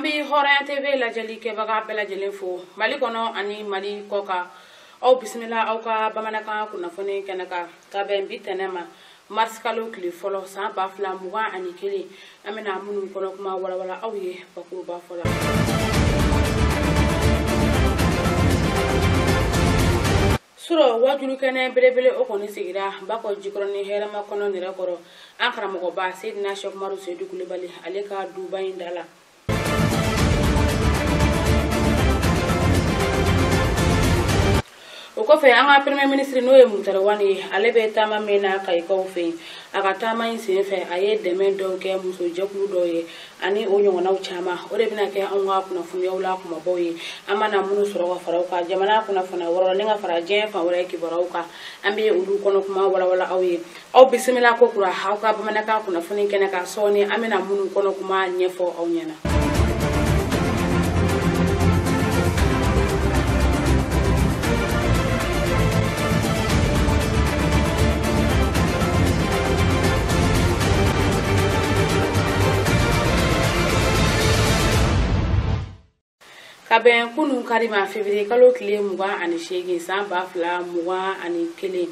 Ambi Horan TV la jali ke baga bela jelen fo mali kono ani mali koka au bismillah au ka bamanaka kuna fone kenaka ka be mbitenema mars kalo kli folo sa ba fla muwa ani kili amena munu kono kuma wala au ye bakuru ba fola suro wajulu kene belebele o koni sigira bako jikroni herama kono ni rekoro ankara mo ba sidna shok maru sedu kulibali aleka dubai ndala Okofe anga premier ministre no emutare wani alebe tama mena kai kofe aga tama insefe aye deme do ke muso jekulu do ye ani onyo na uchama ore bina ke anwa kuna funya ula kuma boye amana munu soro wa farauka jamana kuna funa woro ninga fara jen fa wore ki barauka ambe ulu kono kuma wala awye au bismillah ko kura hauka bamana ka kuna funi kene ka soni amena munu kono kuma nyefo au nyana Kaben kunu karima février kalo kile muga ani shegi samba fla muga ani kele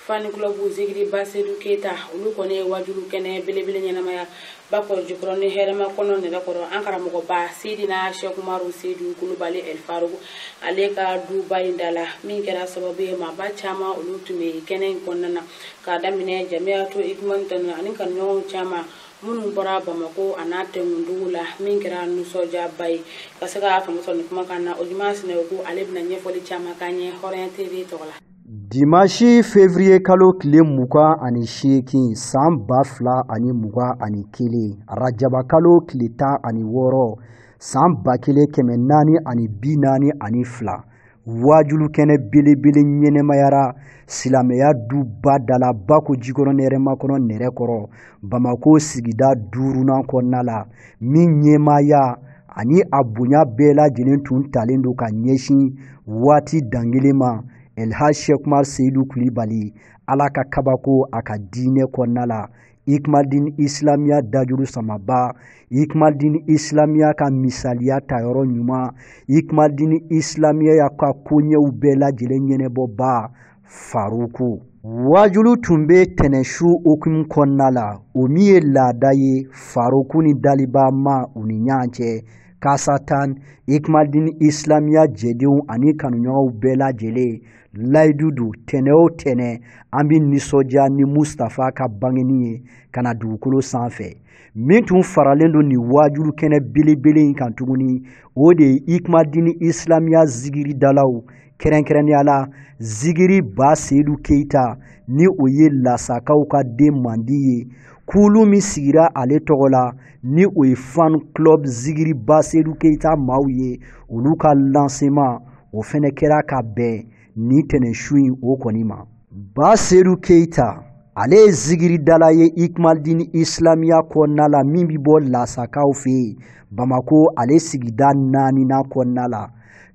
fan club zigri basedu keta ulu kone wajulu kene belebele nyana maya bako jukroni herema kono ne rakoro ankara mugo ba sidina Sheikh Umaru Seydou Kulubali El Farouk aleka Dubai ndala min kera sababu ma ba chama ulu tume kene konnana ka damine jamiatu igmantan ani kan nyon chama munu bora Bamako anate mundula mingira nusoja bay kasaka kamusoni kuma kana ojimas ne ko alebna nyefoli chama kanye Horan TV tola Dimanche février kalo kile muka ani sheki san bafla ani muka ani kile rajaba kalo kile ta ani woro san bakile keme nani ani binani ani fla wajulu kene bele nyene mayara silameya du badala bako jikoro nere makono nere koro Bamako sigida duruna konala min nyemaya ani abunya bela jinin tun talendo ka nyeshin wati dangilema Elhaj Sheikh Umaru Seydou Kulibali alaka kabako aka dine konala ikmadin islamia dajuru samaba ikmadin islamia ka misaliya tayoro nyuma ikmadin islamia ya ka kunye ubela jile nyene boba Faruku wajulu tumbe teneshu okum konala omiye ladaye Faruku ni daliba ma uninyanche kasatan ikmadin islamia jediu ani kanunyo ubela jele laidudu tene ambi nisoja ni Mustafa ka bangeniye kana dukulu sanfɛ min tun faralendo ni wajulu kene belebele kan tuguni o de ikmadini islamia zigiri dalaw kɛrɛnkɛrɛnniyala zigiri ba Seydou Keita ni o ye lasakaw ka den mandi ye kulu min sigira ale tɔgɔ la ni o ye fan club zigiri ba Seydou Keita maaw ye olu ka lancement o fɛnɛ kɛra ka bɛn ni tɛnɛsu in o kɔni ma ba Seydou Keita ale ye zigiri dala ye ikmadini islamia kɔnɔna la min bi bɔ lasakaw fɛ Bamako ale sigida 4 na kɔnɔna la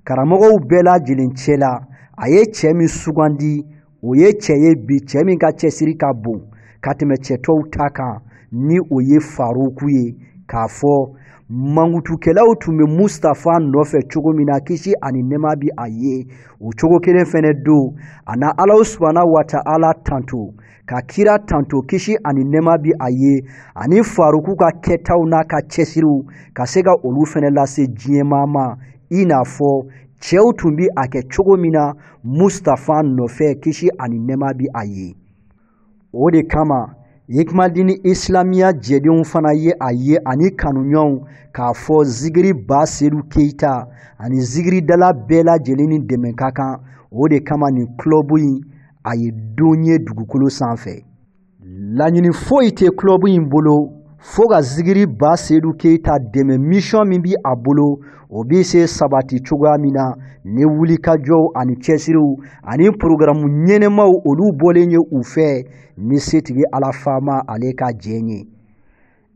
karamɔgɔw bɛɛ lajɛlen cɛla a ye cɛ min sugandi o ye cɛ ye bi cɛ min ka cɛsiri ka bon ka tɛmɛ cɛtɔw ta kan ni o ye Faruku ye k'a fɔ mangutukɛlaw tun bɛ Mustafa nɔfɛ cogo min na kisi ani nɛma bi a ye o cogo kelen fɛnɛ don a na Alahu subhanahu wa ta'ala tanto ka kira tanto kisi ani nɛma bi a ye ani Faruku ka kɛtaw n'a ka cɛsiriw ka se ka olu fɛnɛ lase diɲɛmaa ma i n'a fɔ cɛw tun bi a kɛ cogo min na Mustafa nɔfɛ kisi ani nɛma bi a ye o de kama ikmadini islamia jɛdenw fana ye a ye ani kanuɲɔgɔnw k'a fɔ zigiri ba Seydou Keita ani zigiri dala bɛɛ lajɛlen ni dɛmɛ ka kan o de kama nin club in a ye don ye dugukolo sanfɛ laɲini foyi tɛ club in bolo fo ka zigiri ba Seydou Keita dɛmɛ mission min bi a bolo o bi se sabati cogoya min na ni wulikajɔw ani cɛsiriw ani programu ɲɛnɛmaw olu bɔlen ye u fɛ ni setigi Ala faama ale ka jɛn ye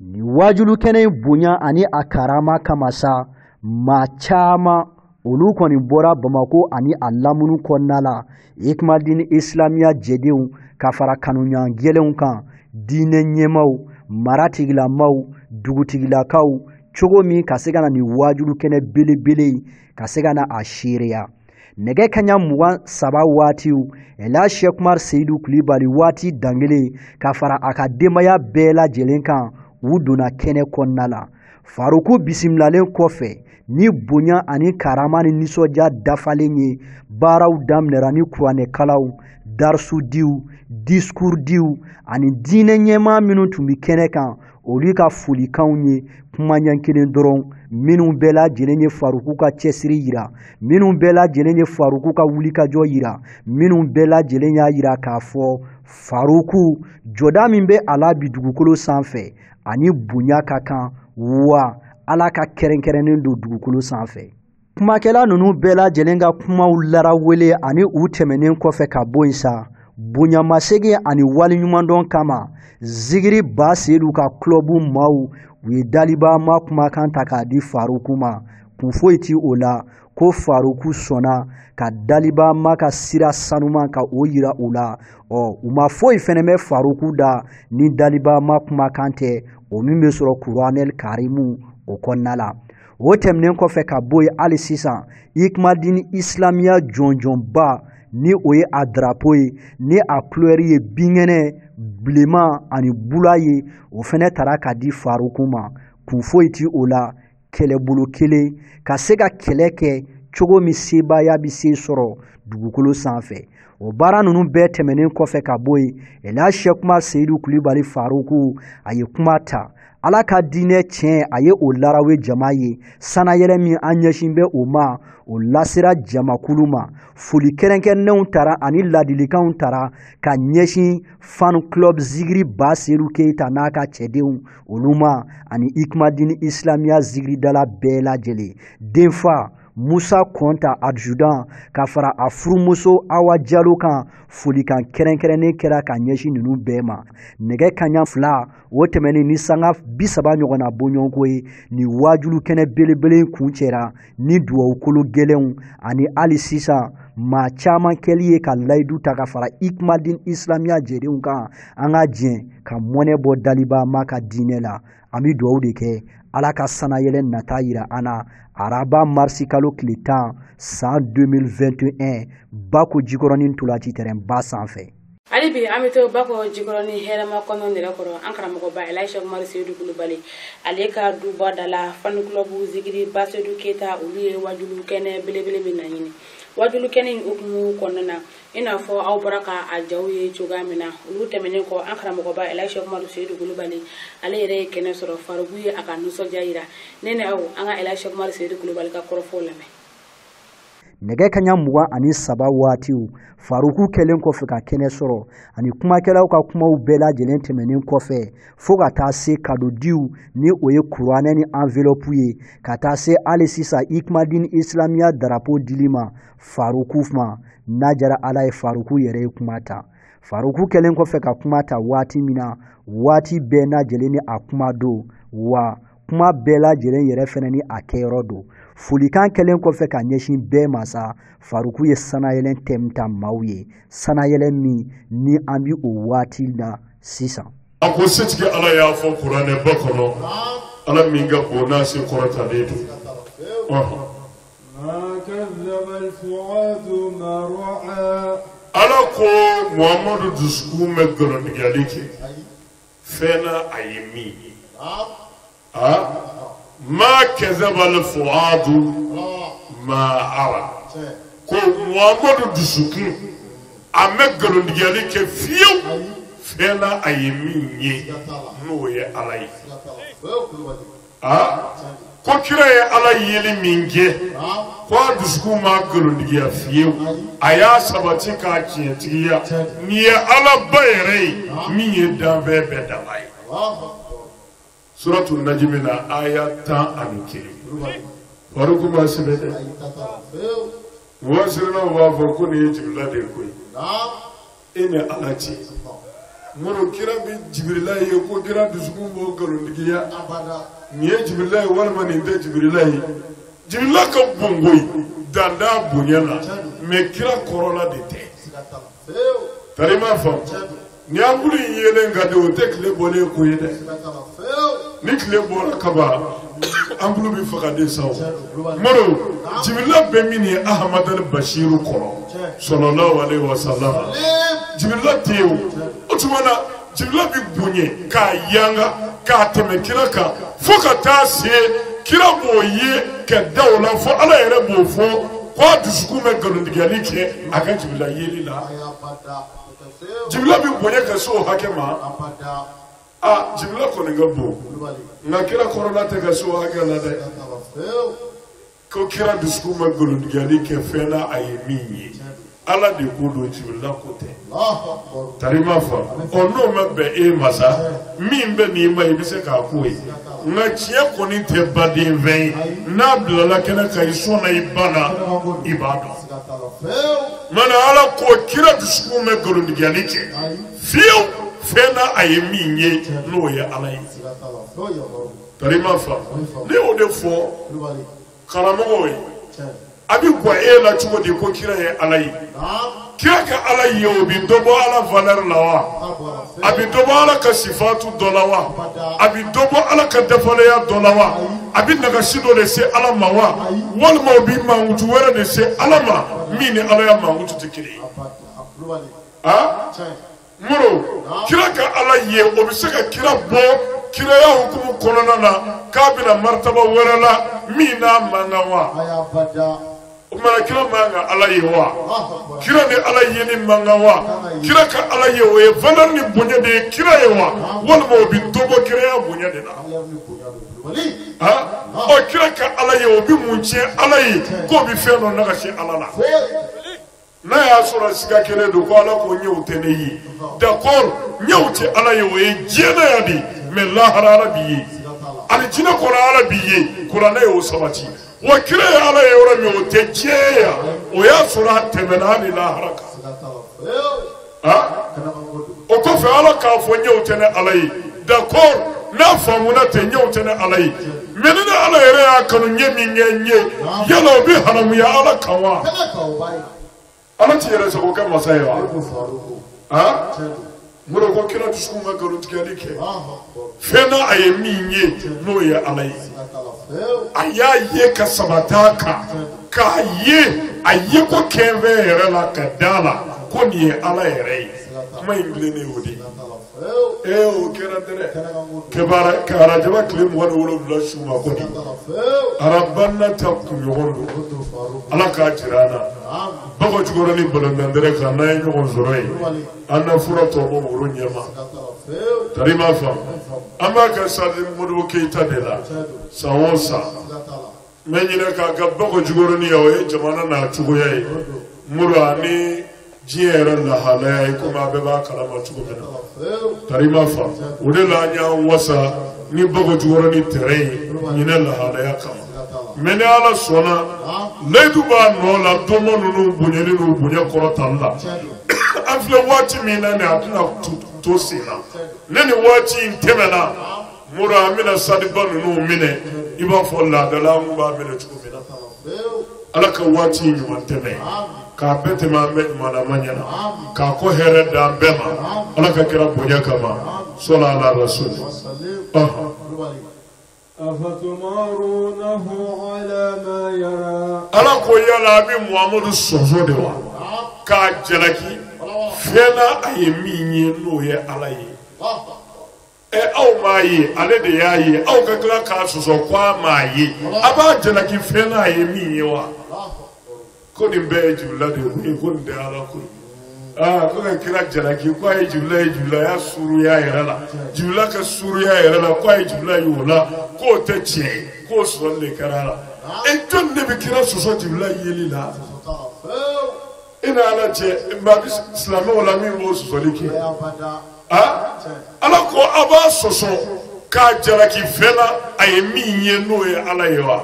ni wajulu kɛnɛ bonya ani a karama kama sa maa caman olu kɔni bɔra Bamako ani a lamunu kɔnɔna la ikmadini islamia jɛdenw ka fara kanuɲɔgɔn gɛlɛnw kan diinɛ ɲɛmaw maratigilamaw dugutigilakaw cogo min ka se ka na ni wajulu kɛnɛ belebele ka se ka na a seereya nɛgɛ kaɲa 23 waatiw Ela Sheikh Umar Seydou Coulibaly waati dangele ka fara a ka denbaya bɛɛ lajɛlen kan u donna kɛnɛ kɔnɔna la Faruku bisimilalen kɔfɛ ni bonya ani karama ni nisɔndiya dafalen ye baaraw daminɛra ni kuranɛkalaw darsudiw discourdiw ani diinɛ ɲɛmaa minnu tun bi kɛnɛ kan olu ka folikanw ye kuma ɲɛ kelen dɔrɔn minnu bɛɛ lajɛlen ye Faruku ka cɛsiri yira minnu bɛɛ lajɛlen ye Faruku ka wulikajɔ yira minnu bɛɛ lajɛlen y'a yira k'a fɔ Faruku jɔda min bɛ a la bi dugukolo sanfɛ ani bonya ka kan wa Ala ka kɛrɛnkɛrɛnnen don dugukolo sanfɛ kumakɛla ninnu bɛɛ lajɛlen ka kumaw larawele ani u tɛmɛnen kɔfɛ ka bɔ yen sa bonyamasegin ani waliɲumandɔn kama Zigiri Ba Seydou ka clubu maaw u ye Daliba ma kumakan ta k'a di Faruku ma kun foyi ti o la ko Faruku sɔnna ka Daliba ma ka sira sanuman ka o yira u la u ma foyi fɛnɛ bɛ Faruku da ni Daliba ma kumakan tɛ o min bɛ sɔrɔ Kuranɛl Karimu o kɔnɔna la o tɛmɛnen kɔfɛ ka bɔ yen hali sisan Hikmadini Islamiya jɔnjɔnba ni o ye a drapeau ye ni a couleur ye binkɛnɛ bilenman ani bula ye o fɛnɛ tara ka di Faruku ma kun foyi ti o la kɛlɛbolo kelen ka se ka kɛlɛ kɛ cogo min sebaya bi se sɔrɔ dugukolo sanfɛ o baara ninnu bɛɛ tɛmɛnen kɔfɛ ka bɔ yen Ela Sheikh Umar Seydou Coulibaly Faruku a ye kuma ta Ala ka diinɛ tiɲɛ a ye o larawe jama ye sanayɛlɛ min an ɲɛsin bɛ o ma o lasera jamakulu ma foli kɛrɛnkɛrɛnnenw tara ani ladilikanw tara ka ɲɛsin fan club Zigiri Ba Seydou Keita n'a ka cɛdenw olu ma ani Hikmadini Islamiya zigiridala bɛɛ lajɛlen denfa Musa Konta adjudant ka fara a furumuso Awa Jalo kan folikan kɛrɛnkɛrɛnnen kɛra ka ɲɛsin ninnu bɛɛ ma nɛgɛ kaɲa 2 o tɛmɛnen ni sanga 30 ɲɔgɔnna bɔɲɔgɔnko ye ni wajulu kɛnɛ belebele kun cɛra ni duwawukolo gɛlɛnw ani hali sisan maa caman kɛli ye ka layidu ta ka fara Hikmadini Islamiya jɛdenw kan an ka jɛn ka mɔnɛ bɔ Daliba ma ka diinɛ la an bi duwawu de kɛ Ala ka sanayɛlɛ nata yira an na araba marsi kalo tile 10 san 2021 Bako Jikɔrɔni Ntolaci terrain ba sanfɛ hali bi an bɛ to Bako Jikɔrɔni hɛrɛma kɔnɔ nɛrɛ kɔrɔ an karamɔgɔba Ela Sheikh Umar Seydou Coulibaly ale ka duba da la fan club Zigiri Ba Seydou Keita olu ye wajulu kɛnɛ belebele min na ɲini wajulu kɛnɛ in okumu kɔnɔna na i n'a fɔ aw bɔra ka a jaw ye cogoya min na olu tɛmɛnen kɔ an karamɔgɔba Ela Sheikh Umar Seydou Coulibaly ale yɛrɛ ye kɛnɛ sɔrɔ Faruku ye a ka nisɔndiya yira ne ni aw an ka Ela Sheikh Umar Seydou Coulibaly ka kɔrɔfɔw lamɛn nɛgɛ kaɲa 23 waatiw Faruku kɛlen kɔfɛ ka kɛnɛ sɔrɔ ani kumakɛlaw ka kumaw bɛɛ lajɛlen tɛmɛnen kɔfɛ fo ka taa se kadodiw ni o ye kuranɛ ni enveloppe ye ka taa se hali sisan Hikmadini Islamiya drapeau dili ma Faruku ma n'a jara Ala ye Faruku yɛrɛ ye kuma ta Faruku kɛlen kɔfɛ ka kuma ta waati min na waati bɛɛ lajɛlen ni a kuma don wa kuma bɛɛ lajɛlen yɛrɛ fɛnɛ ni a kɛyɔrɔ don folikan kɛlen kɔfɛ ka ɲɛsin bɛɛ ma sa Faruku ye sanayɛlɛn tɛmɛ ta maaw ye sanayɛlɛn min ni an bi o waati la sisan a ko setigi Ala y'a fɔ kuranɛ ba kɔnɔ Ala min ka bon n'a se kɔrɔtalen don Ala ko Muhamadu dusukun bɛ nkalontigɛli kɛ fɛn na a ye min ye ma kazaba al-fuadu ma ara ko Muhamadu dusukun a bɛ nkalontigɛli kɛ fiyewu fɛn na a ye min ye n'o ye Ala ye ko kira ye Ala yeli min kɛ ko a dusukun ma nkalontigiya fiyewu a y'a sabati k'a tiɲɛtigiya nin ye Ala ba yɛrɛ ye min ye danfɛn bɛɛ daba ye Suratu Najmi na aya 11 Faruku ma sɛbɛn dɛ muwasirinaw b'a fɔ ko nin ye Jibirila de ko ye e ni Ala cɛ mɔrɔ kira bi Jibirila ye ko kira dusukun b'o nkalontigiya nin ye Jibirila ye walima nin tɛ Jibirila ye Jibirila ka bon koyi danda bonya la mais kira kɔrɔla de tɛ tari ma faamu ni an bulu in yelen ka de o tɛ tile bɔlen ko ye dɛ ni tile bɔra kaban an bulu bi faga de saw moro Jibrila be mini Ahmad al-Bashir koro sallallahu alaihi wasallam Jibrila teo o tumana Jibrila bi bonye ka yanga ka teme kira ka foka ta se kira boye ke dawla fo ala yere bo fo ko dusuku me galundigali ke aka Jibrila yeli la Jibrila bi bonye ka so hakema Jibrila ko ne gabo na kira korona te ka so hakela de ko kira dusuku me galundigali ke fena ayemi ala de ko do Jibrila ko te tarima fa ono me be masa min be ni mai bi se ka ko na tie ko ni te badin ven na blala kena kai so na ibana ibado mana ala ko kira dusuku me galundigali ke fiu fena ayemi nye no ya ala yi tarima fa ne o de fo karamo yi abi kwa la chuo de ko kira ya ala yi kira ka ala yi o bi dobo ala valeur lawa abi dobo ala ka sifatu dolawa abi dobo ala ka defale ya dolawa abi naga sido de se ala mawa wal ma bi ma mutu wera de se ala ma mini ala ya ma mutu tikiri muro kira ka ala yi o bi se ka kira bo kira ya hukumu konona na kabina martaba wera la mina mangawa umana kira manga ala yewa kira ni ala yeni manga wa kira ka ala yewa valeur ni bonya de kira yewa wal mo bi dobo kira ya bonya de na o kira ka ala yewa bi munche ala yi ko bi feno na ka she ala la na ya sura siga kele do ko ala ko nyewte ne yi d'accord nyewte ala yewa jena ya di me la harara bi ali jina ko ala bi qur'ana yo sabati wakire ala yora mi otejeya oya sura temenani la haraka o ko fe ala ka fo nyewtene alai d'accord na famuna te nyewtene alai menene ala yere ya kanu nyemi nyenye yalo bi haramu ya ala kawa ala tiyere so ko masaya muro ko kira tusunga garutgali ke fena ayemi nye no ya alai aya ye ka sabataka ka ye aye ko keve yere la kadala ko ni ala yere ma inglene wodi o kera dere ke bara ka rajaba klim wala wala bla shuma ko ni arabanna takum yondo ala ka jirana bago jugoro ni bolondere ka na yo gonzoroi anna fura to bo woro nyama tarima fa amma ka sadi modu keita de la sawosa menyine ka ga bago jugoro ni yawe jamana na tugo yayi murani jiera la halay kuma be ba kala ma tugo bena tarima fa udela nya wasa ni bago jugoro ni tere ni na la halay kama mene ala sona ledu ba no la tomo nunu bunyeni no bunya korotalla afle wati mina ne atuna to sina neni wati ntemela mura amina sadiba nunu mine iba fo la dala mu ba mine tuko mina ala ka wati nyuma teme ka bete ma me mana manyana ka ko here da bema ala ka kira bunya kama sala ala rasul أفتمارونه على ما يرى ala ko yala bi Muhammadu sozo de wa ka jalaki fena ayemi no ye ala yi aw ma yi ale de ya yi aw ka kila ka sozo kwa ma yi aba jalaki fena ayemi wa ko ni be jula de ko ni de ala ko ko ka kira jalaki ko ay jula ya suru ya yala jula ka suru ya yala ko ay jula yola ko te che ko so le karala e ton ne be kira so jula yeli la ina ala che ba islamu wala mi mo so liki ala ko aba so ka jalaki fela ay mi nye no ya ala yewa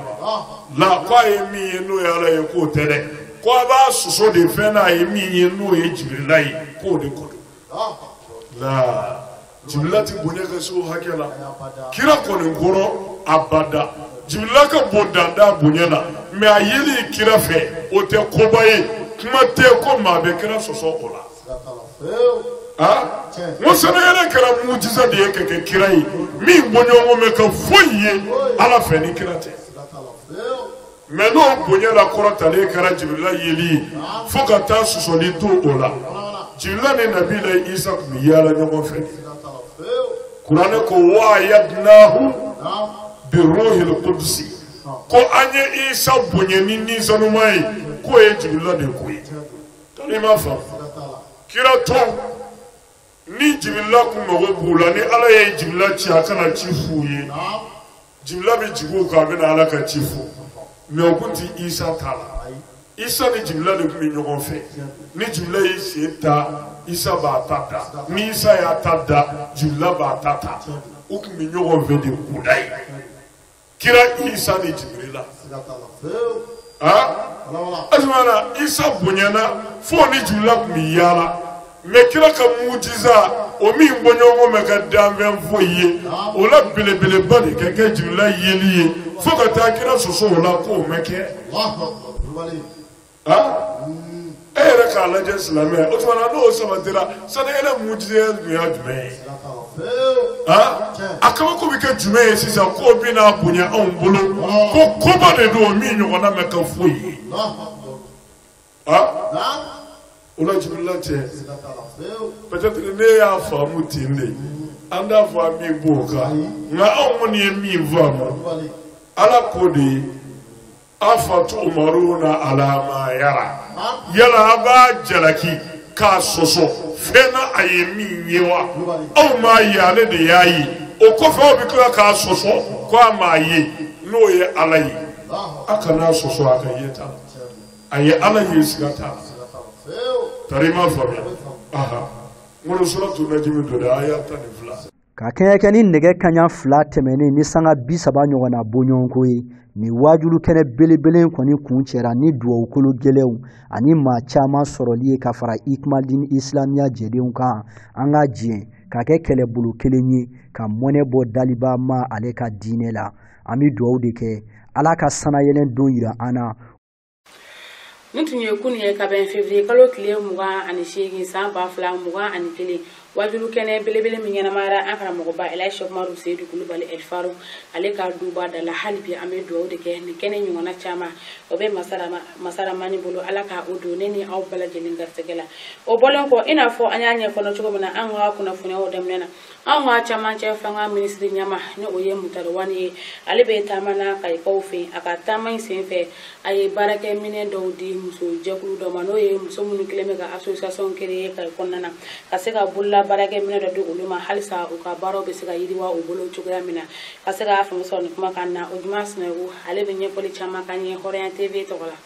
la ko ay mi nye no ya ala ye ko tere ko aba so de fena ay mi nye no ye Jibrila ko de ko la Jibrila ti bonya ka so hakela kira ko ne ngoro abada Jibrila ka bodanda bonya na me ayeli kira fe o te ko baye kuma te ko ma be kira so ola musana yɛrɛ kɛra mujiza de ye ka kɛ kira ye min bɔɲɔgɔn mɛ ka foyi ye ala fɛ ni kira tɛ mais n'o bonyala kɔrɔtalen kɛra Jibirila yeli ye fo ka taa sɔsɔli to o la Jibirila ni Nabila Isa tun bɛ yaala ɲɔgɔn fɛ kuranɛ ko wa yadnahu bi ruhil qudusi ko an ye Isa bonya ni nisɔnuma ye k'o ye Jibirila de ko ye i m'a faamu kira tɔn ni Jibirila kun mago b'u la ni ala ye Jibirila ci a kana ci f'u ye Jibirila bɛ jigin u kan a bɛna ala ka ci f'u mais o kun ti Isa ta la Isa ni Jibirila de kun bɛ ɲɔgɔn fɛ ni Jibirila y'i sen ta Isa b'a ta da ni Isa y'a ta da Jibirila b'a ta ta u kun bɛ ɲɔgɔn fɛ de kuda ye kira Isa ni Jibirila azumana Isa bonyana fo ni Jibirila kun bɛ yaala mais kira ka mujiza o min bɔɲɔgɔn mɛ ka danfɛn foyi ye o la belebeleba de ka kɛ Jibirila yeli ye fo ka taa kira sɔsɔ o la k'o mɛ kɛ e yɛrɛ k'a lajɛ silamɛ o tuma na n'o sabatira sani yɛrɛ mujiza tun y'a jumɛn ye a kabako bɛ kɛ jumɛn ye sisan k'o bɛna bonya anw bolo ko koba de don min ɲɔgɔnna mɛ ka foyi ye o la Jibirila cɛ peut-être ne y'a faamu ten de an t'a fɔ an min b'o kan nka anw kɔni ye min faamu ala ko de afatumaruna ala ma yara yala a b'a jalaki k'a sɔsɔ fɛn na a ye min ye wa aw m'a ye ale de y'a ye o kɔfɛ aw bɛ tila k'a sɔsɔ ko a m'a ye n'o ye ala ye a kana sɔsɔ a ka ye ta a ye ala ye siga t'a la tari ma faamuya ŋolo suratu najimi dɔ de aya 12 ka kɛɲɛ kɛ ni nɛgɛ kaɲa 2 tɛmɛnen ni sanga 30 ɲɔgɔnna bɔɲɔgɔnko ye ni wajulu kɛnɛ belebele kɔni kun cɛra ni duwawukolo gɛlɛnw ani maa caman sɔrɔli ye ka fara Ikmaldin Islamiya jɛdenw kan an ka diɲɛ ka kɛ kɛlɛbolo kelen ye ka mɔnɛ bɔ daliba ma ale ka diinɛ la an bɛ duwawu de kɛ ala ka sanayɛlɛn don yira an na. Ni tun ye kun ye ka bɛn février kalo tile 28 san 2021 wajulu kɛnɛ belebele min ɲɛnamara an karamɔgɔba Elhaji Seku Umaru Seyidu Kulubali El Faru ale ka duba da la hali bi an bɛ duwawu de kɛ ni kɛnɛ ɲɔgɔnna caman o bɛ masaramani bolo ala ka o don ne ni aw bɛɛ lajɛlen garisɛgɛ la o bɔlen kɔ i n'a fɔ an y'a ɲɛfɔ cogo min na an ka kunnafoniyaw daminɛ na an ka camancɛ fanga minisiri ɲama ni o ye Mutari Wani ye ale bɛ taama na Kayikaw fɛ a ka taama in senfɛ a ye baarakɛ minɛ dɔw di muso jɛkulu dɔ ma n'o ye muso minnu kɛlen bɛ ka association créer Kayi kɔnɔna na ka se ka bolola baarakɛ minɛ dɔ di olu ma halisa u ka baaraw bɛ se ka yiriwa u bolo cogoya min na ka se ka faamu sɔrɔ ni kumakan na o juma Sinagu ale bɛ ɲɛfɔli caman kan ye Hɔrɔnya TV tɔgɔ la.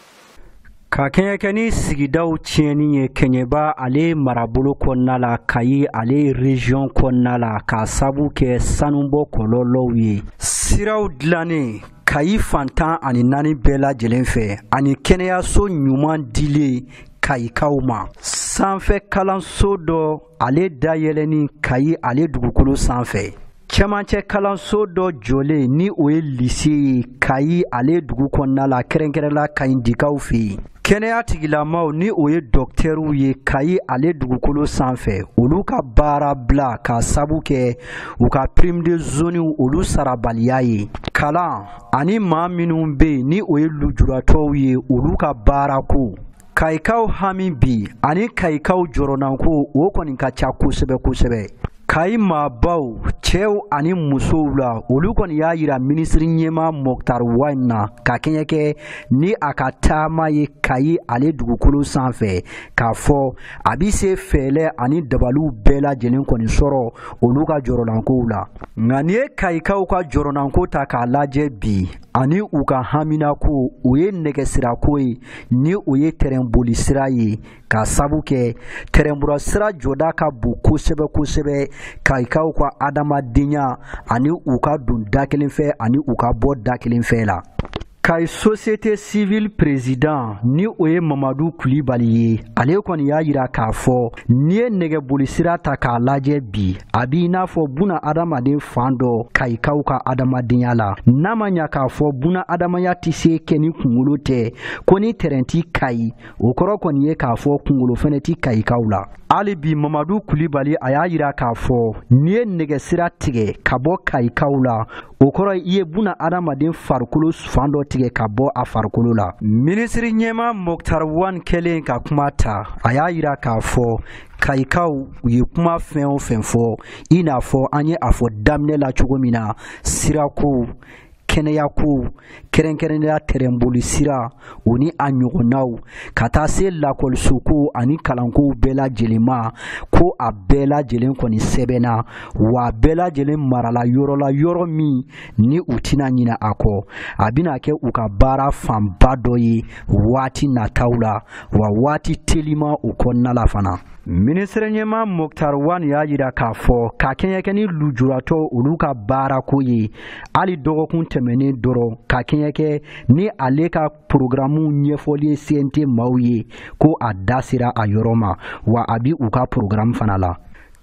Ka kɛɲɛ kɛ ni sigidaw tiɲɛni ye Kɛɲɛba ale marabolo kɔnɔna la Kayi ale région kɔnɔna la ka sabu kɛ sanubɔ kɔlɔlɔw ye siraw dilannen Kayi fantan ani 4 bɛɛ lajɛlen fɛ ani kɛnɛyaso ɲuman dilen Kayikaw ma sanfɛ kalanso dɔ ale dayɛlɛni Kayi ale dugukolo sanfɛ cɛmancɛ kalanso dɔ jɔlen ni o ye lycée ye Kayi ale dugu kɔnɔna la kɛrɛnkɛrɛnla Kayindikaw fɛ yen kɛnɛya tigilamaw ni o ye docteurw ye Kayi ale dugukolo sanfɛ olu ka baara bila ka sabu kɛ u ka prime de zone olu sarabaliya ye kalan ani maa minnu bɛ yen ni o ye lujuratɔw ye olu ka baara ko Kayikaw hami bi ani Kayikaw jɔrɔnanko o kɔni ka ca kosɛbɛ kosɛbɛ Kayi maabaw cɛw ani musow la olu kɔni y'a yira minisiri ɲɛma Mutari Wani na ka kɛɲɛ kɛ ni a ka taama ye Kayi ale dugukolo sanfɛ k'a fɔ a bɛ se fɛlɛ ani dabaliw bɛɛ lajɛlen kɔni sɔrɔ olu ka jɔrɔnankow la nka ni ye Kayikaw ka jɔrɔnanko ta k'a lajɛ bi ani u ka haminako o ye nɛgɛsirako ye ni o ye terɛnboli sira ye ka sabu kɛ terɛnbura sira jɔda ka bon kosɛbɛ kosɛbɛ Kayikaw ka adamadenya ani u ka don da kelen fɛ ani u ka bɔ da kelen fɛ la Kay société civile président ni oye Mamadou Koulibaly ye ale kɔni y'a yira k'a fɔ ni ye nɛgɛbolisira ta k'a lajɛ bi a b'i n'a fɔ buna adamaden fan dɔ kayikaw ka adamadenya la n'a ma ɲa k'a fɔ buna adamaya tɛ se kɛ ni kunkolo tɛ ko ni tɛrɛn ti kayi o kɔrɔ kɔni ye k'a fɔ kunkolo fɛnɛ ti kayikaw la hali bi Mamadou Koulibaly a y'a yira k'a fɔ ni ye nɛgɛsira tigɛ ka bɔ kayikaw la o kɔrɔ i ye buna adamaden farikolo fan dɔ tigɛ ka bɔ a farikolo la minisiri ɲɛma Mokhtar Wane kɛlen ka kuma ta a y'a yira k'a fɔ kayikaw u ye kuma fɛn o fɛn fɔ i n'a fɔ an ye a fɔ daminɛ la cogo min na sirako kɛnɛya ko kɛrɛnkɛrɛnnenya tɛrɛnboli sira o ni a ɲɔgɔnnaw ka taa se lakɔlisoko ani kalankow bɛɛ lajɛlen ma ko a bɛɛ lajɛlen kɔni sɛbɛnna wa a bɛɛ lajɛlen marala yɔrɔ la yɔrɔ min ni u tɛna ɲinɛ a kɔ a bɛna kɛ u ka baara fanba dɔ ye waati nataw la wa waati telima u kɔnɔna la fana minisiri ɲɛma Mokhtar Wane y'a yira k'a fɔ ka kɛɲɛ ni lujuratɔ olu ka baarako ye hali dɔgɔkun tɛmɛnen dɔrɔn ka kɛɲɛ ni ale ka programu ɲɛfɔli ye CNT maaw ye ko a da sera a yɔrɔ ma wa a bi u ka programu fana la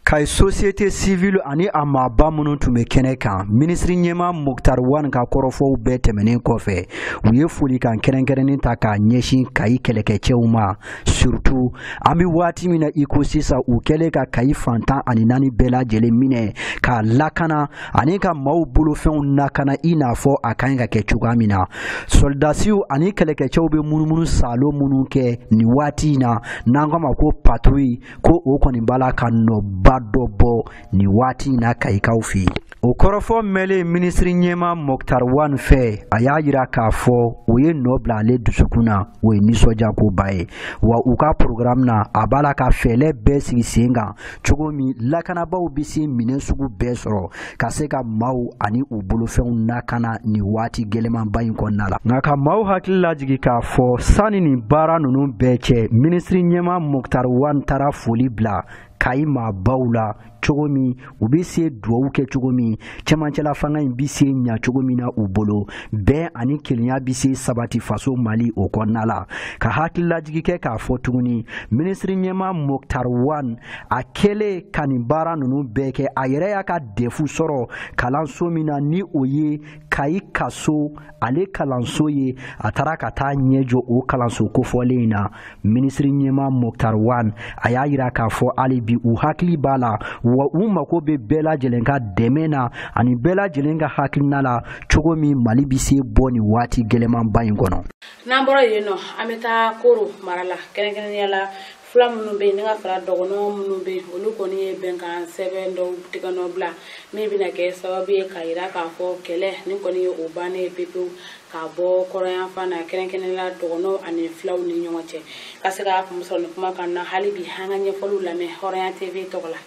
Kay société civile ani a maaba minnu tun bɛ kɛnɛ kan minisiri ɲɛma Mokhtar Wane ka kɔrɔfɔw bɛɛ tɛmɛnen kɔfɛ u ye folikan kɛrɛnkɛrɛnnen ta k'a ɲɛsin Kayi kɛlɛkɛcɛw ma surtout an bɛ waati min na i ko sisan u kɛlen ka Kayi fantan ani naani bɛɛ lajɛlen minɛ k'a lakana ani ka maaw bolofɛnw lakana i n'a fɔ a ka ɲi ka kɛ cogoya min na soldasiw ani kɛlɛkɛcɛw bɛ munumunu salo minnu kɛ nin waati in na n'an k'a ma ko patrouille ko o kɔni b'a la ka nɔba dɔ bɔ ni waati in na kayikaw fɛ yen o kɔrɔfɔ mɛnlen minisiri ɲɛma Mokhtar Wane fɛ a y'a yira k'a fɔ o ye nɔ bila ale dusukun na o ye nisɔndiyakoba ye wa u ka programme na a b'a la ka fɛɛrɛ bɛɛ sigi sen kan cogo min lakanabaw bɛ se minɛn sugu bɛɛ sɔrɔ ka se ka maaw ani u bolofɛnw lakana ni waati gɛlɛmanba in kɔnɔna la nka ka maaw hakili lajigi k'a fɔ sanni nin baara ninnu bɛɛ cɛ minisiri ɲɛma Mokhtar Wane taara foli bila Kayi maabaw la cogo min u bɛ se duwawu kɛ cogo min cɛmancɛla fanga in bɛ se ɲa cogo min na u bolo bɛn ani kelenya bɛ se sabati faso Mali o kɔnɔna la ka hakililajigi kɛ k'a fɔ tuguni minisiri ɲɛma Mokhtar Wane a kɛlen ka nin baara ninnu bɛɛ kɛ a yɛrɛ y'a ka defu sɔrɔ kalanso min na ni o ye Kayi kaso ale kalanso ye a taara ka taa ɲɛjɔ o kalanso kofɔlen in na minisiri ɲɛma Mokhtar Wane a y'a yira k'a fɔ hali bi u hakili b'a la wa u mako bɛ bɛɛ lajɛlen ka dɛmɛ na ani bɛɛ lajɛlen ka hakilina la cogo min Mali bɛ se bɔ nin waati gɛlɛmanba in kɔnɔ n'an bɔra yen nɔ an bɛ taa Koro mara la kɛrɛnkɛrɛnnenya la fula minnu bɛ yen ni ka fara dɔgɔnɔ minnu bɛ yen olu kɔni ye bɛnkan sɛbɛn dɔw tigɛ nɔ bila min bɛna kɛ sababu ye k'a yira k'a fɔ kɛlɛ ni kɔni ye o bannen ye pepewu k'a bɔ kɔrɔyanfan na kɛrɛnkɛrɛnnenya dɔgɔnɔ ani filaw ni ɲɔgɔn cɛ ka se k'a kun sɔrɔ ni kuma kan na hali bi an ka ɲɛfɔliw lamɛn Hɔrɔnya TV tɔgɔ la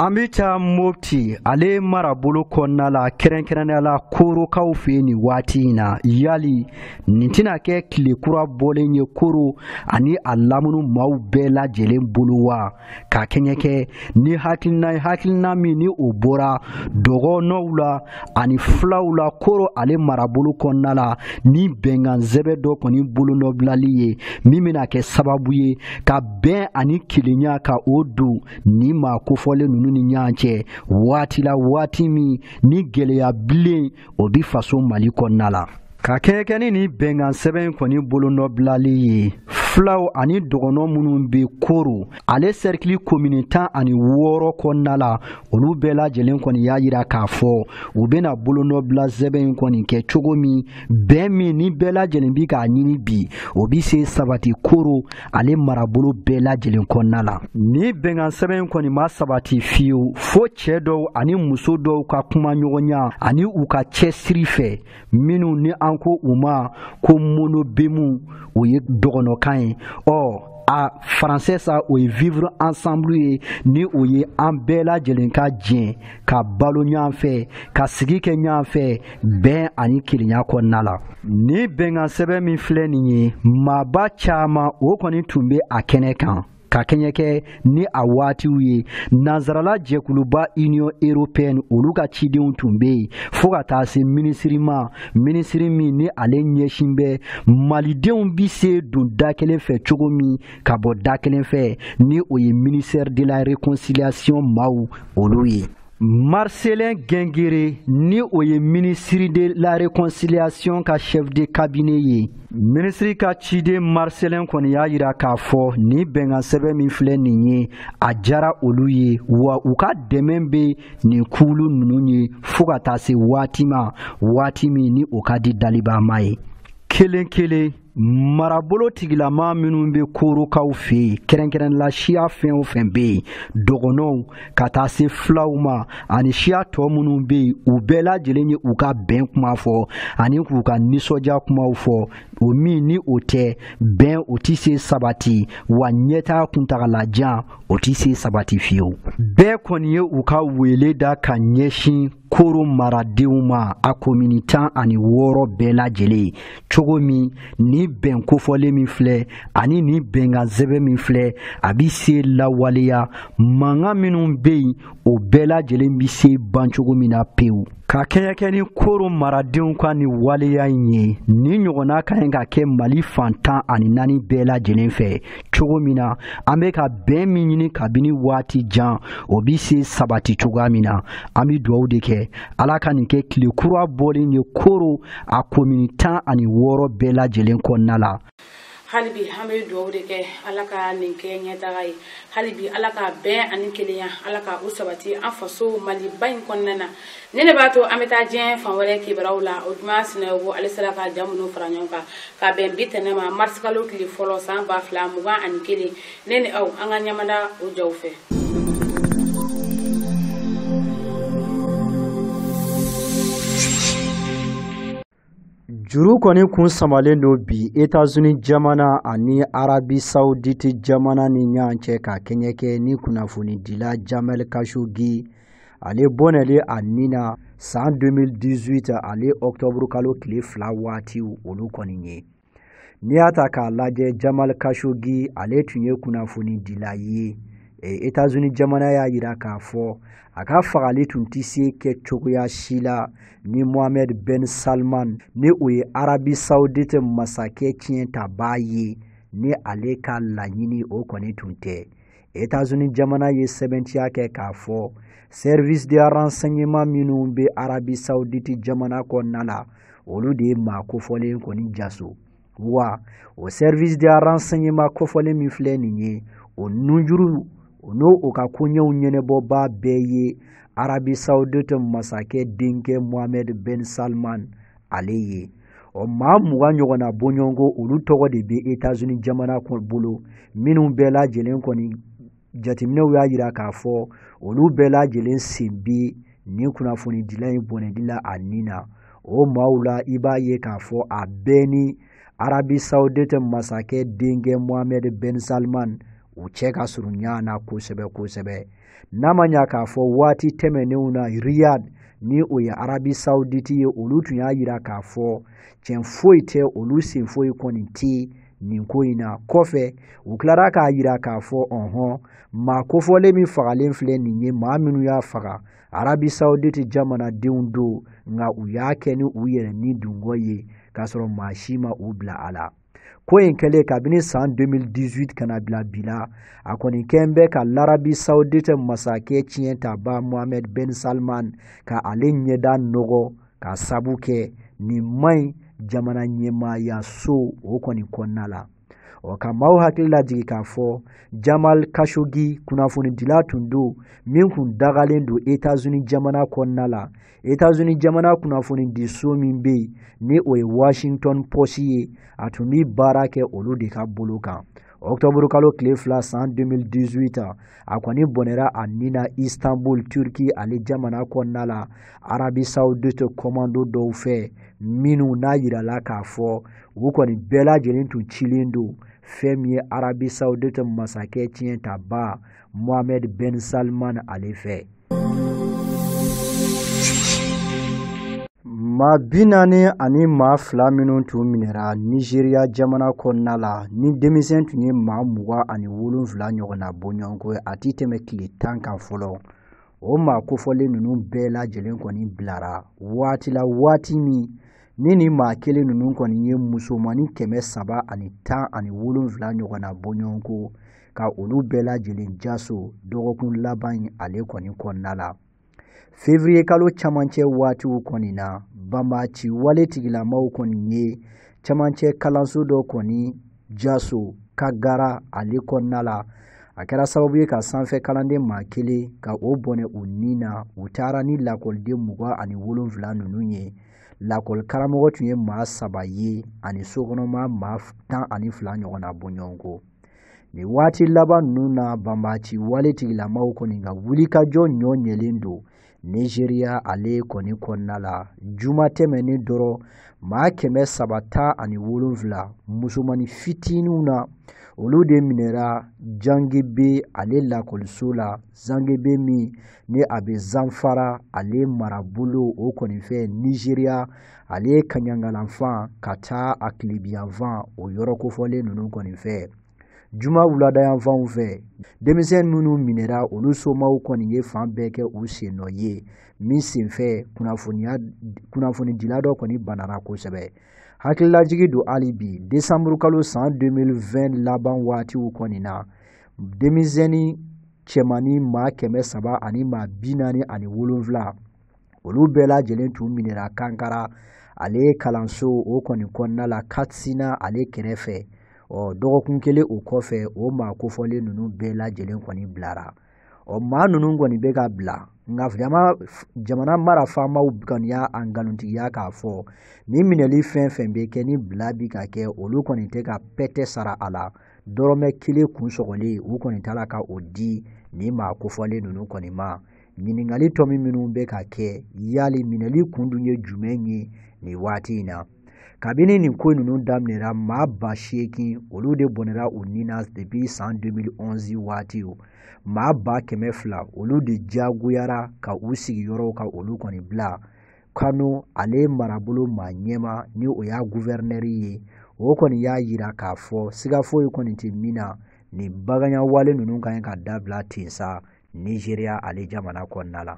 an bɛ taa Mopti ale marabolo kɔnɔna la kɛrɛnkɛrɛnnenya la Korokaw fɛ nin waati in na yali nin tɛna kɛ tile kura bɔlen ye Koro ani a lamunu maaw bɛɛ lajɛlen bolo wa ka kɛɲɛ ni hakilina min ni o bɔra dɔgɔnɔw la ani filaw la Koro ale marabolo kɔnɔna la ni bɛnkan sɛbɛn dɔ kɔni bolonɔbilali ye min bɛna kɛ sababu ye ka bɛn ani kelenya ka o don ni maa kofɔlen ninnu ni ɲɔgɔn cɛ waati la waati min ni gɛlɛya bilen o bi faso Mali kɔnɔna la ka kɛɲɛ ni nin bɛnkan sɛbɛn kɔni bolonɔbilali ye filaw ani dɔgɔnɔ minnu bɛ Koro ale cercle commune 16 kɔnɔna la olu bɛɛ lajɛlen kɔni y'a yira k'a fɔ u bɛna bolonɔbila sɛbɛn kɔni kɛ cogo min bɛn min ni bɛɛ lajɛlen bi k'a ɲini bi o bi se sabati Koro ale marabolo bɛɛ lajɛlen kɔnɔna la ni bɛnkan sɛbɛn kɔni ma sabati fiyewu fo cɛ dɔw ani muso dɔw ka kuma ɲɔgɔnya ani u ka cɛsiri fɛ minnu ni an ko u ma ko monobemu o ye dɔgɔnɔkan ye a français sa o ye vivre ensemble ye ni o ye an bɛɛ lajɛlen ka jɛn ka balo ɲɔgɔn fɛ ka sigi kɛ ɲɔgɔn fɛ bɛn ani kelenya kɔnɔna la ni bɛnkan sɛbɛn min filɛ nin ye maaba caman o kɔni tun bɛ a kɛnɛ kan ka kɛɲɛ kɛ ni a waatiw ye nanzarala jɛkuluba Union Européenne olu ka cidenw tun bɛ yen fo ka taa se minisiri min ni ale ɲɛsin bɛ malidenw bi se don da kelen fɛ cogo min ka bɔ da kelen fɛ ni o ye ministère de la réconciliation maaw olu ye. Marcelin Gengere ni o ye ministre de la réconciliation ka chef de cabinet ye. Ministre ka ciden Marcelin kɔni y'a yira k'a fɔ ni bɛnkan sɛbɛn min filɛ nin ye a jara olu ye wa u ka dɛmɛ bɛ nin kulu ninnu ye fo ka taa se waati min ni o ka di Dalibama ye. Kelen kelen marabolo tigilama minnu bɛ korokaw fɛ yen kɛrɛnkɛrɛnnenya siya fɛn o fɛn bɛ yen dɔgɔnɔw ka taa se filaw ma ani siya tɔ minnu bɛ yen u bɛɛ lajɛlen ye u ka bɛn kuma fɔ ani k'u ka nisɔndiya kumaw fɔ o min ni o tɛ bɛn o tɛ se sabati wa ɲɛtaa kuntagalajan o tɛ se sabati fiyewu. Bɛɛ kɔni ye u ka wele da ka ɲɛsin koro maradenw ma a komini 16 bɛɛ lajɛlen cogo min ni bɛn kofɔlen min filɛ ani ni bɛnkan sɛbɛn min filɛ a bi se lawaleya mankan minnu bɛ yen o bɛɛ lajɛlen bi se ban cogo min na pewu. Ka kɛɲɛ kɛ ni koro maradenw ka ni waleya in ye ni ɲɔgɔnna ka ɲi ka kɛ Mali fantan ani 4 bɛɛ lajɛlen fɛ cogo min na an bɛ ka bɛn min ɲini kabini waati jan o bi se sabati cogoya min na an bi dugawu de kɛ Ala ka nin kɛ tile kura bɔlen ye koro a komini 16 bɛɛ lajɛlen kɔnɔna la. halibi an bɛ dugawu de kɛ Ala ka nin kɛ ɲɛtaga ye halibi Ala ka bɛn ani kelenya Ala ka o sabati an faso Maliba in kɔnɔna na ne de b'a to an bɛ taa diɲɛ fan wɛrɛ kibaruyaw la o juma sinɛko ale sera ka jaa minnu fara ɲɔgɔn kan ka bɛn bi tɛnɛ ma mars kalo tile fɔlɔ san 2021 ne ni aw an ka ɲamada o jaw fɛ. Juru kɔni kun samalen do bi États-Unis jamana ani Arabie Saoudite jamana ni ɲɔgɔn cɛ ka kɛɲɛ kɛ ni kunnafoni dila Jamal Khashoggi ale bɔnɛli a nina san 2018 ale octobre kalo tile 2 waati olu kɔni ye. Ni y'a ta k'a lajɛ Jamal Khashoggi ale tun ye kunnafoni dila ye États-Unis jamana y'a yira k'a fɔ a ka fagali tun tɛ se kɛ cogoya si la ni Mohammed Ben Salman ni o ye Arabie Saoudite masakɛ tiɲɛtaba ye ni ale ka laɲini o kɔni tun tɛ. États-Unis jamana ye sɛbɛntiya kɛ k'a fɔ service de renseignement minnu bɛ Arabie Saoudite jamana kɔnɔna la olu de ye maa kofɔlen kɔni jaso wa o service de renseignement kofɔlen min filɛ nin ye o nujuru n'o o ka koɲɛw ɲɛnɛbɔba bɛɛ ye Arabie Saoudite masakɛ denkɛ Mohammed Ben Salman ale ye. O maa 20 ɲɔgɔnna bɔɲɔgɔnko olu tɔgɔ de bɛ États-Unis jamana bolo minnu bɛɛ lajɛlen kɔni jateminɛw y'a yira k'a fɔ olu bɛɛ lajɛlen sen bɛ ni kunnafoni dila in bɔnɛli la a nin na. O maaw la i b'a ye k'a fɔ a bɛɛ ni Arabie Saoudite masakɛ denkɛ Mohammed Ben Salman u cɛ ka surun ɲɔgɔn na kosɛbɛ. N'a ma ɲa k'a fɔ waati tɛmɛnenw na Riyadh ni o ye Arabie Saoudite ye olu tun y'a yira k'a fɔ tiɲɛ foyi tɛ olu sen foyi kɔni tɛ nin ko in na. Kɔfɛ u tilara k'a yira k'a fɔ maa kofɔlen min fagalen filɛ nin ye maa minnu y'a faga Arabie Saoudite jamanadenw do nka u y'a kɛ ni u yɛrɛ ni dungɔ ye k'a sɔrɔ maa si ma u bila a la. Ko in kɛlen kabini san 2018 kana bila bi la a kɔni kɛn bɛ ka l'Arabie Saoudite masakɛ tiɲɛtaba Mohammed Ben Salman ka ale ɲɛda nɔgɔ ka sabu kɛ nin maɲi jamana ɲɛmaaya so o kɔni kɔnɔna la. O ka maaw hakili lajigi k'a fɔ Jamal Khashoggi kunnafoni dila tun do min kun dagalen do États-Unis jamana kɔnɔna la. États-Unis jamana kunnafoni di so min bɛ yen ni o ye Washington Post ye a tun bɛ baara kɛ olu de ka bolo kan. Octobre kalo tile 2 san 2018 a kɔni bɔnɛra a nina Istanbul Turki ale jamana kɔnɔna la Arabie Saoudite commando dɔw fɛ minnu n'a yirala k'a fɔ u kɔni bɛɛ lajɛlen tun cilen do fɛn min ye Arabie Saoudite masakɛ tiɲɛtaba Mohammed Ben Salman ale fɛ. maa 40 ani maa 2 minnu tun minɛra Nigeria jamana kɔnɔna la ni denmisɛn tun ye maa 27 ɲɔgɔn na bɔɲɔgɔnko a ti tɛmɛ tile 10 kan fɔlɔ. O maa kofɔlen ninnu bɛɛ lajɛlen kɔni bilara waati la waati min ni maa kelen ninnu kɔni ye musomani 317 ɲɔgɔn na bɔɲɔgɔnko ka olu bɛɛ lajɛlen jaso dɔgɔkun laban ale kɔni kɔnɔna la. Février kalo camancɛ waatiw kɔni na banbaci wale tigilamaw kɔni ye camancɛ kalanso dɔ kɔni jaso Kagara ale kɔnɔna la. A kɛra sababu ye ka sanfɛ kalanden maa kelen ka o bɔnɛ u ni na u taara ni lakɔliden 27 ninnu ye. Lakɔli karamɔgɔ tun ye maa 3 ye ani sokɔnɔma maa 12 ɲɔgɔn na bɔɲɔgɔnko. Ni waati laban ninnu na banbaci wale tigilamaw kɔni ka wulikajɔ ɲɔ ɲɛlen don Nigeria ale kɔni kɔnɔna la. Juma tɛmɛnen dɔrɔn maa 317 musomani fitininw na olu de minɛra Jangebe ale lakɔliso la. Jangebe min ni a bɛ Zamfara ale marabolo o kɔni fɛ Nigeria ale kaɲangalanfan ka taa a Tilibiyanfan o yɔrɔ kofɔlen ninnu kɔni fɛ. Juma wuladayanfanw fɛ denmisɛn minnu minɛra olu somaw kɔni ye fan bɛɛ kɛ u sen nɔ ye min senfɛ kunnafoni dila dɔ kɔni banara kosɛbɛ. Hakililajigi don hali bi décembre kalo san 2020 laban waatiw kɔni na denmisɛnnin cɛmani maa 300 ani maa 47 olu bɛɛ lajɛlen tun minɛra Kankara ale kalanso o kɔni kɔnɔna la Katsina ale kɛrɛfɛ. Dɔgɔkun kelen o kɔfɛ o maa kofɔlen ninnu bɛɛ lajɛlen kɔni bilara. Maa ninnu kɔni bɛ ka bila nka jamana marafaamaw kɔni y'a ngalontigiya k'a fɔ ni minɛli fɛn fɛn bɛ kɛ ni bila bi ka kɛ olu kɔni tɛ ka pɛtɛ sara a la. Dɔrɔmɛ kelen kun sɔgɔlen u kɔni tala ka o di ni maa kofɔlen ninnu kɔni ma. Ɲininkali tɔmi minnu bɛ ka kɛ yali minɛli kun dun ye jumɛn ye ni waati in na. Kabini nin ko ninnu daminɛra maa 8,000 olu de bɔnɛra u ni na depuis san 2011 waati o. Maa 200,000 olu de jagoyara ka u sigiyɔrɔw ka olu kɔni bila. Kano ale marabolo maa ɲɛma ni o y'a gouverneur ye o kɔni y'a yira k'a fɔ siga foyi kɔni tɛ min na ni baganyawale ninnu kan ka dabila ten sa Nigeria ale jamana kɔnɔna la.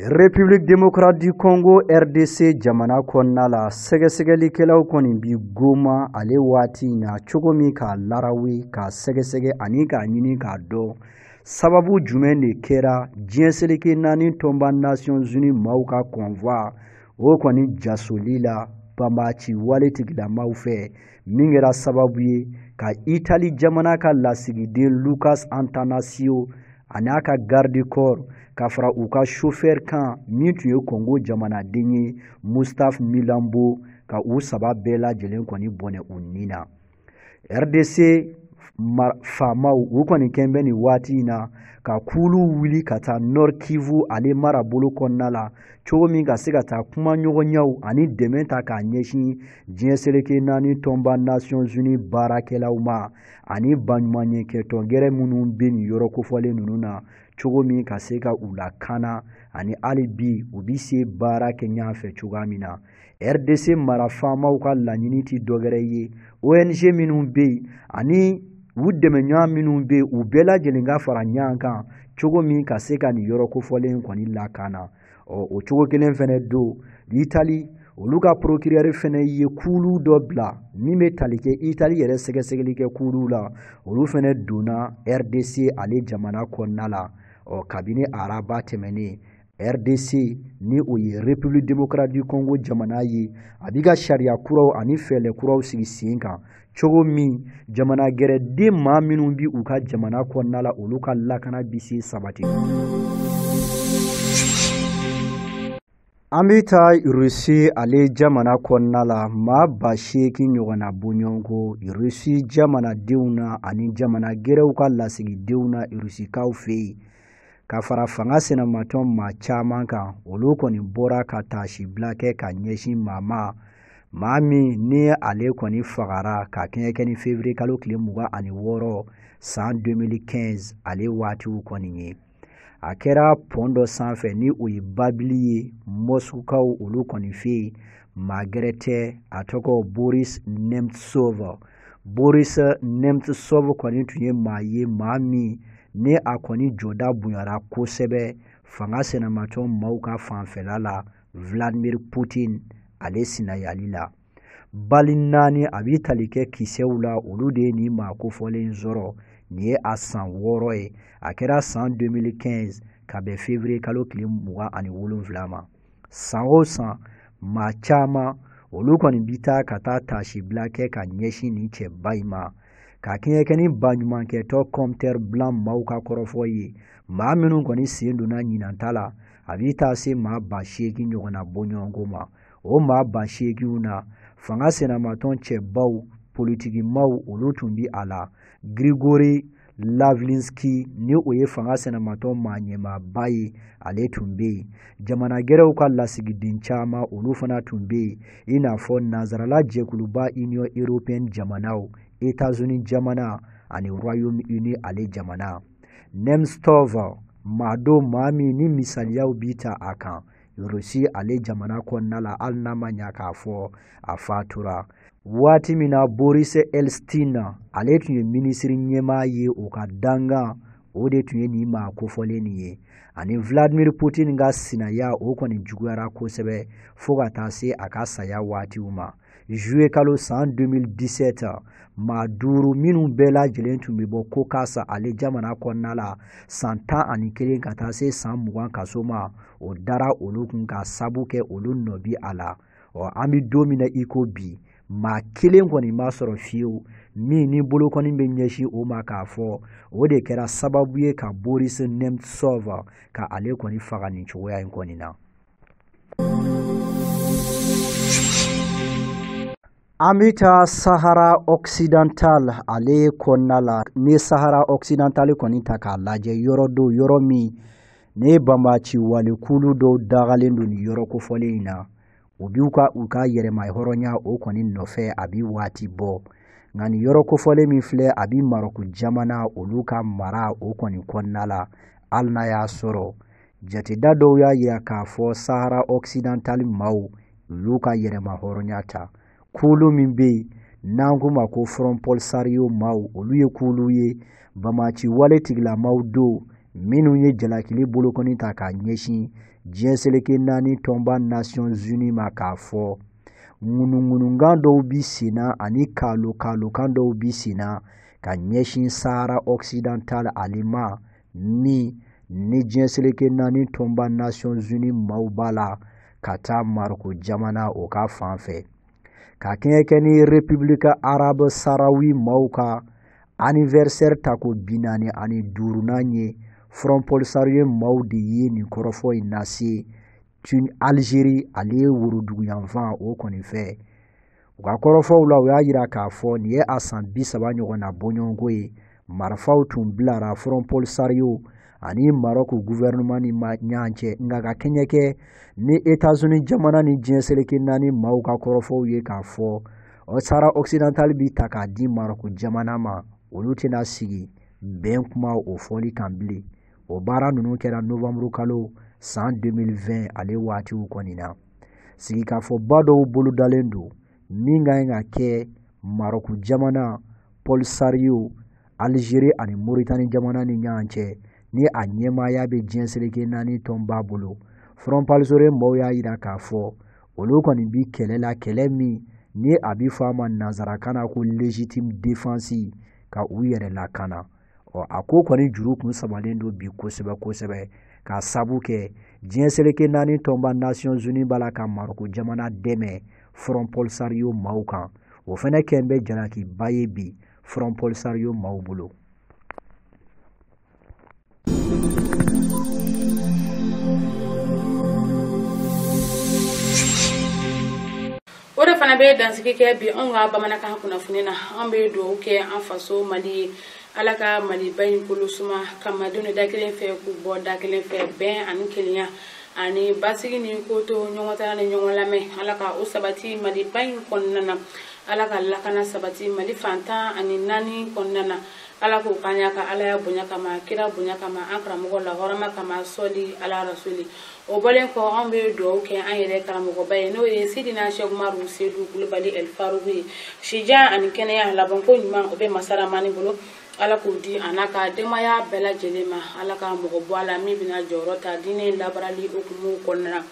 République démocratique du Congo RDC jamana kɔnɔna la sɛgɛsɛgɛlikɛlaw kɔni bi Goma ale waati in na cogo min k'a larawe k'a sɛgɛsɛgɛ ani k'a ɲini k'a dɔn sababu jumɛn de kɛra diɲɛ seleke 4 tɔnba Nations Unies maaw ka convoi o kɔni jasoli la banbaci wale tigilamaw fɛ min kɛra sababu ye ka Italie jamana ka lasigiden Lucas Antanasio ani a ka garde corps ka fara u ka chauffeur kan min tun ye Congo jamanaden ye Mustapha Milambo ka u 3 bɛɛ lajɛlen kɔni bɔnɛ u ni na. RDC faamaw u kɔni kɛn bɛ nin waati in na ka kulu wuli ka taa Nord Kivu ale marabolo kɔnɔna la cogo min ka se ka taa kuma ɲɔgɔnyaw ani dɛmɛ ta k'a ɲɛsin diɲɛ seleke 4 tɔnba Nations Unies baarakɛlaw ma ani baɲumankɛtɔn gɛrɛ minnu bɛ nin yɔrɔ kofɔlen ninnu na cogo min ka se ka u lakana ani hali bi u bi se baara kɛ ɲɔgɔn fɛ cogoya min na. RDC marafaamaw ka laɲini ti dɔgɛrɛ ye ONG minnu bɛ yen ani u dɛmɛɲɔgɔn minnu bɛ yen u bɛɛ lajɛlen ka fara ɲɔgɔn kan cogo min ka se ka nin yɔrɔ kofɔlen kɔni lakana. O cogo kelen fɛnɛ don Italie olu ka procureur fɛnɛ ye kulu dɔ bila min bɛ tali kɛ Italie yɛrɛ sɛgɛsɛgɛli kɛ kulu la olu fɛnɛ donna RDC ale jamana kɔnɔna la. Kabini araba tɛmɛnen RDC ni o ye République démocratique du Congo jamana ye a b'i ka sariya kuraw ani fɛɛrɛ kuraw sigi sen kan cogo min jamana gɛrɛden maa minnu bi u ka jamana kɔnɔna la olu ka lakana bi se sabati. An bɛ taa Russie ale jamana kɔnɔna la maa 8,000 ɲɔgɔnna bɔɲɔgɔnko Russie jamanadenw na ani jamana gɛrɛw ka lasigidenw na Russikaw fɛ yen ka fara fanga sɛnɛmatɔn maa caman kan olu kɔni bɔra ka taasibila kɛ ka ɲɛsin maa min ni ale kɔni fagara ka kɛɲɛ ni février kalo tile 26 san 2015 ale waatiw kɔni ye. a kɛra pɔn dɔ sanfɛ ni o ye babili ye mɔsukaw olu kɔni fɛ yen maa gɛrɛ tɛ a tɔgɔ Boris Nemtsov. Boris Nemtsov kɔni tun ye maa ye maa min ni a kɔni jɔda bonyara kosɛbɛ fanga sɛnɛmatɔ maaw ka fanfɛla la Vladimir Putin ale sinayali la. Bali 4 a b'i tali kɛ kisɛw la olu de ye nin maa kofɔlen sɔrɔ. Nin ye a san 6 ye. A kɛra san 2015 ka bɛn février kalo tile 27 ma. San o san maa caman olu kɔni bi taa ka taa tasibila kɛ ka ɲɛsin nin cɛba in ma. Ka kɛɲɛ kɛ ni baɲumankɛtɔ Comteur Blanc maaw ka kɔrɔfɔ ye maa minnu kɔni sen donna ɲinanta la a b'i taa se maa 8,000 ɲɔgɔnna bɔɲɔgɔnko ma. O maa 8,000 na fanga sɛnɛmatɔn cɛbaw politikimaw olu tun bi a la. Grigori Lavlinsky ni o ye fanga sɛnɛmatɔn maa ɲɛmaaba ye ale tun bɛ yen. Jamana gɛrɛw ka lasigiden caman olu fana tun bɛ yen i n'a fɔ nanzarala jɛkuluba Union Européenne jamanaw, États-Unis jamana ani Royaume-Uni ale jamana. Nemtsov maa do maa min ni misaliyaw bi ta a kan Rusi ale jamana kɔnɔna la hali n'a ma ɲa k'a fɔ a fatura. Waati min na Boris Elstine ale tun ye minisiri ɲɛmaa ye o ka dangan o de tun ye nin maa kofɔlen nin ye. Ani Vladimir Putin ka sinaya o kɔni juguyara kosɛbɛ fo ka taa se a ka saya waatiw ma. Juillet kalo san 2017 maa 5 minnu bɛɛ lajɛlen tun bɛ bɔ Kokasa ale jamana kɔnɔna la san 11 ka taa se san 20 kaso ma o dara olu kun ka sabu kɛ olu nɔ bi a la. An bɛ don min na i ko bi maa kelen kɔni ma sɔrɔ fiyewu min ni bolo kɔni bɛ ɲɛsin o ma k'a fɔ o de kɛra sababu ye ka Boris Nemtsov ka ale kɔni faga nin cogoya in kɔni na. An bɛ taa Sahara Occidental ale kɔnɔna la ni Sahara Occidental kɔni ta k'a lajɛ yɔrɔ do yɔrɔ min ne banbaci walikulu dɔw dagalen don nin yɔrɔ kofɔlen in na. U ka yɛrɛma hɔrɔnya o kɔni nɔfɛ a bi waati bɔ. Nka nin yɔrɔ kofɔlen min filɛ a bi Marɔku jamana olu ka mara o kɔni kɔnɔna la hali n'a y'a sɔrɔ jateda dɔw y'a yira k'a fɔ Sahara Occidental maaw olu ka yɛrɛma hɔrɔnya ta. Kulu min bɛ yen n'an k'u ma ko Front Polisario maaw olu ye kulu ye banbaci wale tigilamaw don minnu ye jalakili bolokɔni ta k'a ɲɛsin diɲɛ seleke 4 tɔnba Nations Unies ma k'a fɔ ŋunuŋunukan dɔw bi senna ani kalokan dɔw bi senna ka ɲɛsin Sahara Occidental ale ma min ni diɲɛ seleke 4 tɔnba Nations Unies maaw b'a la ka taa Marɔku jamana o ka fan fɛ. Ka kɛɲɛ kɛ ni République Arabe Sahraoui maaw ka anniversaire ta ko 45 ye Front Polisario maaw de ye nin kɔrɔfɔ in lase Algérie ale ye worodugu yanfan o kɔni fɛ. U ka kɔrɔfɔw la u y'a yira k'a fɔ nin ye a san 30 ɲɔgɔnna bɔɲɔgɔnko ye marifaw tun bilara Front Polisario ani Marɔku gouvernement ni ɲɔgɔn cɛ nka ka kɛɲɛ kɛ ni États-Unis jamana ni diɲɛ seleke 4 maaw ka kɔrɔfɔw ye k'a fɔ Sahara Occidental bi ta k'a di Marɔku jamana ma olu tɛna sigi bɛn kuma o fɔli kan bilen. O baara ninnu kɛra novembre kalo san 2020 ale waatiw kɔni na. Sigikafɔba dɔw bolodalen don min ka kan ka kɛ Marɔku jamana, Polisario, Algérie ani Mauritanie jamana ni ɲɔgɔn cɛ ni a ɲɛmaaya bɛ diɲɛ seleke 4 tɔnba bolo. Front Polisario maaw y'a yira k'a fɔ olu kɔni bi kɛlɛ la kɛlɛ min ni a bi fɔ a ma nanzarakan na ko légitime défense ka u yɛrɛ lakana. A ko kɔni juru kun sabalen don bi kosɛbɛ ka sabu kɛ diɲɛ seleke 4 tɔnba Nations Unies b'a la ka Marɔku jamana dɛmɛ Front Polisario maaw kan. O fɛnɛ kɛn bɛ jalakiba ye bi Front Polisario maaw bolo. O de fana bɛ dansigi kɛ bi anw ka bamanankan kunnafoni na an bɛ dugawu kɛ an faso Mali Ala ka Maliba in kolo suma ka malidenw da kelen fɛ k'u bɔ da kelen fɛ bɛn ani kelenya ani basigi ni ko to ɲɔgɔn ta ni ɲɔgɔn lamɛn Ala ka o sabati Maliba in kɔnɔna na ala ka lakana sabati mali fantan ani nani konnana ala ko kanya ka ala ya bonya kama kira bonya kama akra mo la horama kama soli ala rasuli o balen ko on be do ke an yere karamo ko bay no ye sidina Cheikh Umaru Seydou Coulibaly El Farouki shija ani kene ya labon ko nyuma o be masara mani bolo ala ko di anaka demaya bela jelema ala ka mo bo ala mi bina jorota dine labarali okumu konna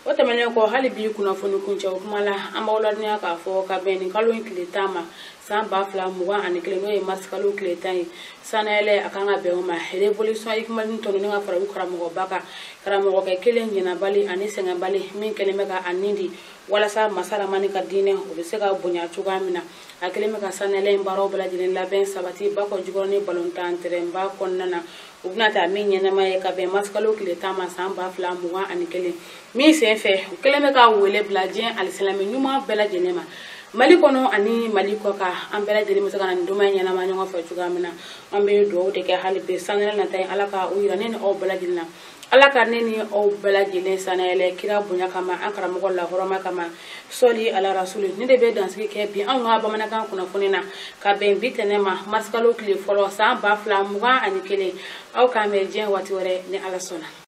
o tamane ko hali bi kuna fonu kuncha o kuma la amawla dunya ka fo ka beni kalo kilitama san ba fla mugan ani kelen no e mars kalo kiletan sanele akanga be ma revolution ikuma din tonu nga fara karamo baka karamo ke kelen nyina bali ani senga bali min kelen meka anindi wala sa masala mani ka dine o be se ka bonya chuga mina akele meka sanele mbaro bala dine laben sabati bako jugoni balontan teremba konnana ugnata min nyina mai ka be mars kalo kiletama san ba fla mugan ani kelen mi se fe kelen meka wele bladien alislami nyuma bela jenema mali kono ani mali ko ka an bela jeli musa kana nduma nyana ma nyonga fa chuga mina an be do de ke hali be sanela na tay alaka o yira ne o bela jilna alaka ne ni o bela jile sanele kira bunya kama akara mo la horoma kama soli ala rasul ni de be dansi ke bi an ga ba mana kan kuna funina ka be bitene ma marskalo kle folo sa ba fla muga ani kele au ka me jen wati wore ni ala sona